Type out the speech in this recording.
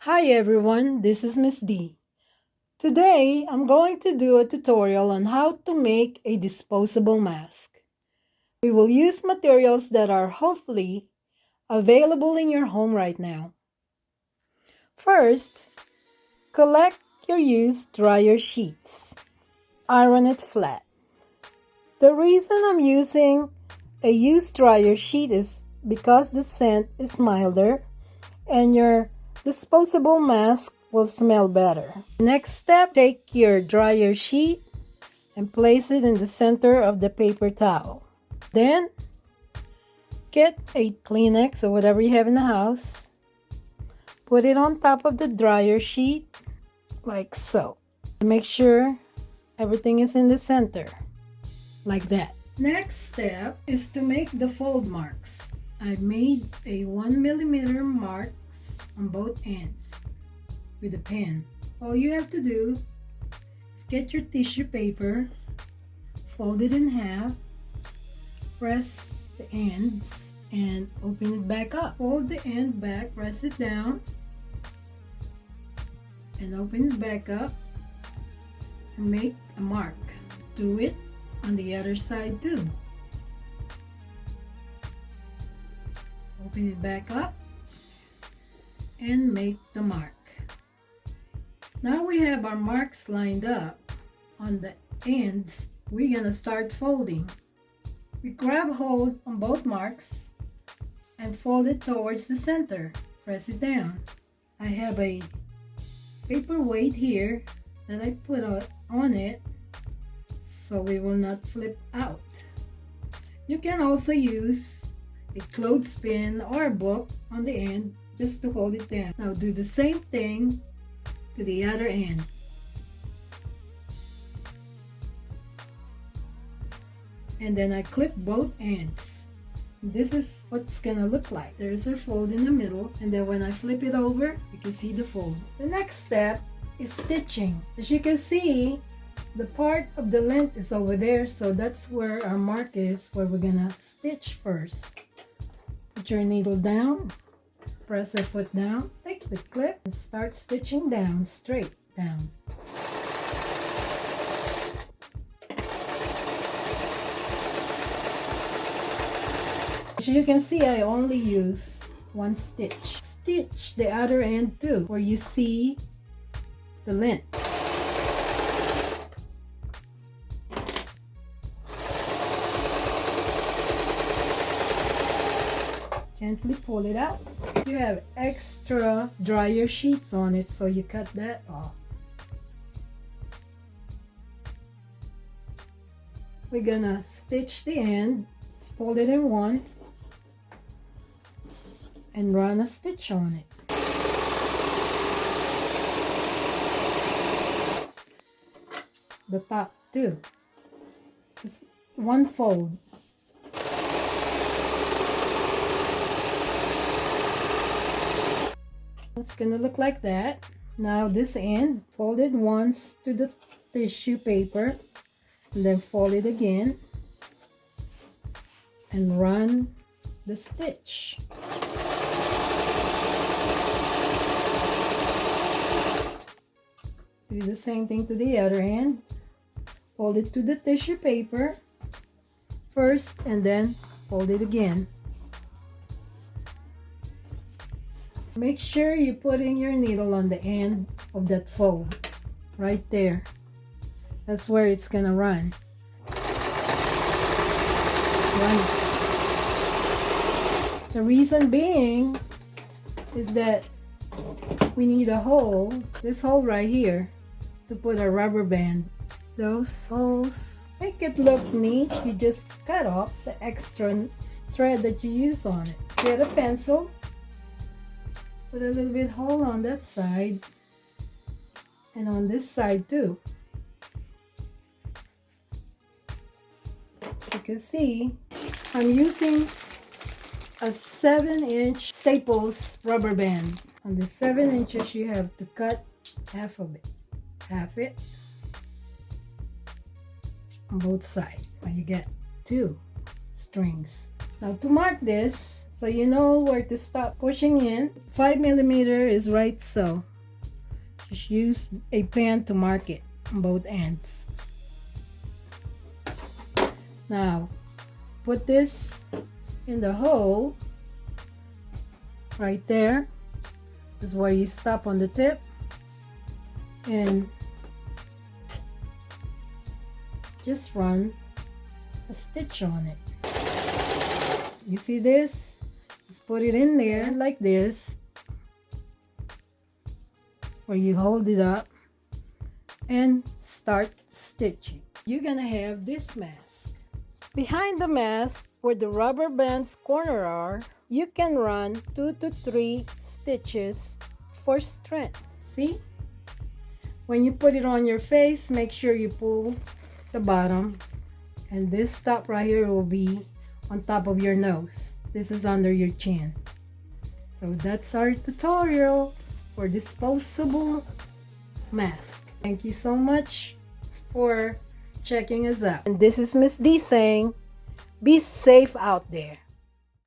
Hi everyone, this is Miss D. Today, I'm going to do a tutorial on how to make a disposable mask. We will use materials that are hopefully available in your home right now. First, collect your used dryer sheets. Iron it flat. The reason I'm using a used dryer sheet is because the scent is milder and your disposable mask will smell better. Next step, take your dryer sheet and place it in the center of the paper towel. Then, get a Kleenex or whatever you have in the house. Put it on top of the dryer sheet, like so. Make sure everything is in the center, like that. Next step is to make the fold marks. I made a 1 millimeter marks on both ends with a pen. All you have to do is get your tissue paper, fold it in half, press the ends, and open it back up. Fold the end back, press it down, and open it back up, and make a mark. Do it on the other side too. Open it back up and make the mark. Now we have our marks lined up on the ends. We're gonna start folding. We grab hold on both marks and fold it towards the center. Press it down. I have a paper weight here that I put on it so we will not flip out. You can also use a clothespin or a book on the end just to hold it down. Now do the same thing to the other end. And then I clip both ends. This is what's gonna look like. There's a fold in the middle, and then when I flip it over, you can see the fold. The next step is stitching. As you can see, the part of the length is over there, so that's where our mark is, where we're gonna stitch first. Put your needle down, press your foot down, take the clip, and start stitching down, straight down. As you can see, I only use one stitch. Stitch the other end too, where you see the length. Gently pull it out. You have extra dryer sheets on it, so you cut that off. We're gonna stitch the end, fold it in one, and run a stitch on it. The top too. Just one fold. It's gonna look like that. Now this end, fold it once to the tissue paper, and then fold it again, and run the stitch. Do the same thing to the other end. Fold it to the tissue paper first, and then fold it again. Make sure you put in your needle on the end of that fold, right there. That's where it's gonna run. The reason being is that we need a hole, this hole right here, to put a rubber band. Those holes make it look neat. You just cut off the extra thread that you use on it. Get a pencil, put a little bit hole on that side and on this side too. You can see I'm using a 7-inch Staples rubber band. On the 7 inches you have to cut half of it. Half it on both sides. And you get 2 strings. Now to mark this, So you know where to stop pushing in. 5mm is right, so just use a pen to mark it on both ends. Now put this in the hole right there. This is where you stop on the tip, and just run a stitch on it. You see this? Just put it in there like this, where you hold it up and start stitching. You're gonna have this mask. Behind the mask, where the rubber bands corner are, you can run 2 to 3 stitches for strength. See? When you put it on your face, make sure you pull the bottom, and this top right here will be on top of your nose. This is under your chin. So that's our tutorial for disposable mask. Thank you so much for checking us out. And this is Miss D saying, be safe out there.